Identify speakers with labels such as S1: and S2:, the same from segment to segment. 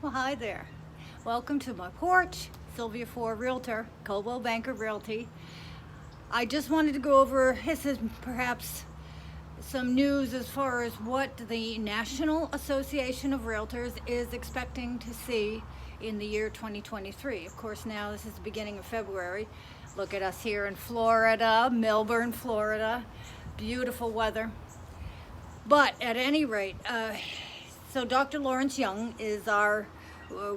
S1: Well, hi there. Welcome to my porch. Sylvia Four Realtor, Coldwell Banker Realty. I just wanted to go over, this is perhaps some news as far as what the National Association of Realtors is expecting to see in the year 2023. Of course, now this is the beginning of February. Look at us here in Florida, Melbourne, Florida. Beautiful weather. But at any rate, so Dr. Lawrence Young is our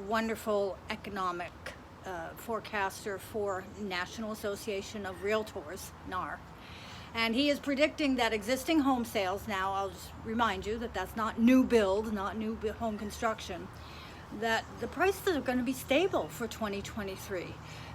S1: wonderful economic forecaster for National Association of Realtors, NAR. And he is predicting that existing home sales, now I'll just remind you that that's not new build, not new home construction, that the prices are going to be stable for 2023.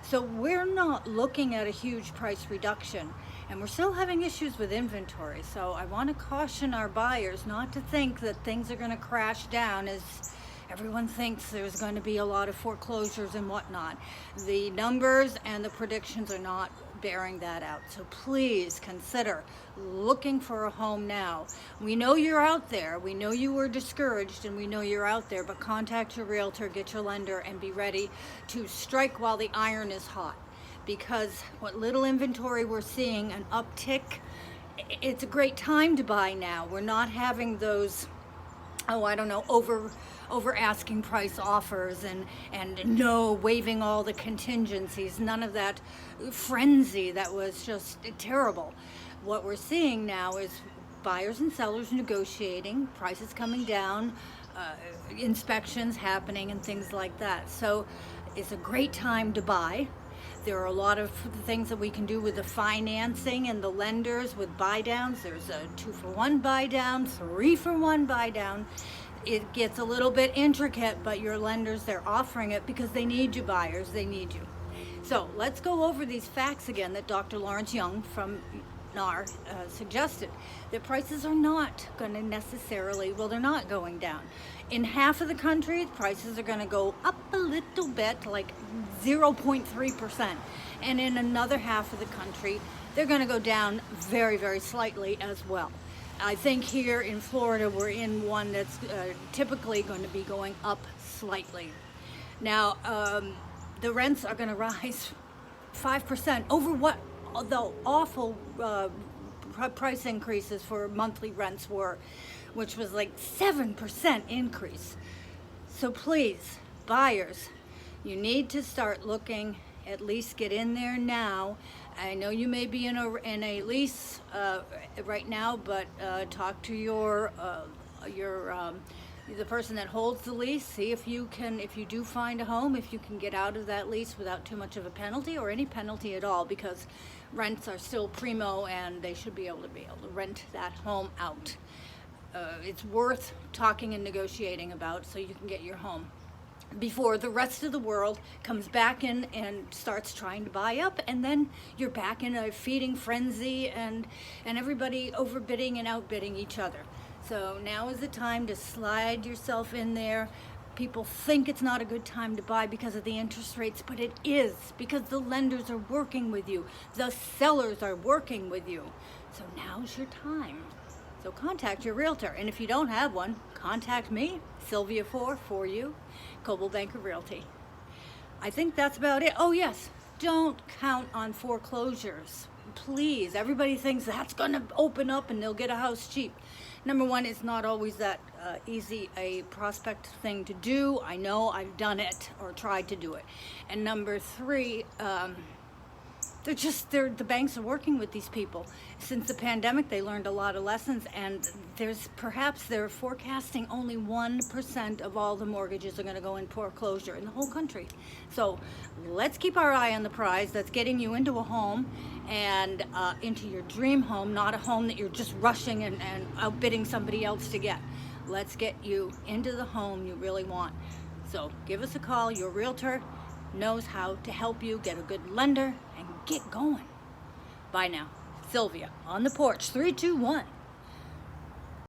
S1: So we're not looking at a huge price reduction, and we're still having issues with inventory. So I want to caution our buyers not to think that things are going to crash down as everyone thinks there's going to be a lot of foreclosures and whatnot. The numbers and the predictions are not bearing that out. So please consider looking for a home now. We know you're out there. We know you were discouraged, and we know you're out there, but contact your realtor, get your lender, and be ready to strike while the iron is hot. Because what little inventory we're seeing, an uptick, it's a great time to buy now. We're not having those, over asking price offers and no waiving all the contingencies, none of that frenzy that was just terrible. What we're seeing now is buyers and sellers negotiating, prices coming down, inspections happening and things like that. So it's a great time to buy. There are a lot of things that we can do with the financing and the lenders with buy downs. There's a 2-for-1 buy down, 3-for-1 buy down. It gets a little bit intricate, but your lenders, they're offering it because they need you buyers, they need you. So let's go over these facts again that Dr. Lawrence Young from NAR suggested. That prices are not going to necessarily, they're not going down. In half of the country, prices are going to go up a little bit, like 0.3%. And in another half of the country, they're going to go down very, very slightly as well. I think here in Florida, we're in one that's typically going to be going up slightly. Now, the rents are going to rise 5% over what the awful price increases for monthly rents were, which was like 7% increase. So please, buyers, you need to start looking, at least get in there now. I know you may be in a lease right now, but talk to the person that holds the lease. See if you do find a home, if you can get out of that lease without too much of a penalty or any penalty at all, because rents are still primo and they should be able to rent that home out. It's worth talking and negotiating about so you can get your home before the rest of the world comes back in and starts trying to buy up, and then you're back in a feeding frenzy and everybody overbidding and outbidding each other. So now is the time to slide yourself in there. People think it's not a good time to buy because of the interest rates, but it is, because the lenders are working with you. The sellers are working with you. So now's your time. So contact your realtor. And if you don't have one, contact me, Sylvia Four, for you, Coldwell Banker Realty. I think that's about it. Oh yes, don't count on foreclosures. Please, everybody thinks that's going to open up and they'll get a house cheap. Number one, it's not always that easy a prospect thing to do. I know, I've done it or tried to do it. And number three, the banks are working with these people. Since the pandemic, they learned a lot of lessons, and they're forecasting only 1% of all the mortgages are going to go in foreclosure in the whole country. So let's keep our eye on the prize that's getting you into a home and into your dream home, not a home that you're just rushing and outbidding somebody else to get. Let's get you into the home you really want. So give us a call. Your realtor knows how to help you get a good lender and get going. Bye now. Sylvia on the porch, 3, 2, 1.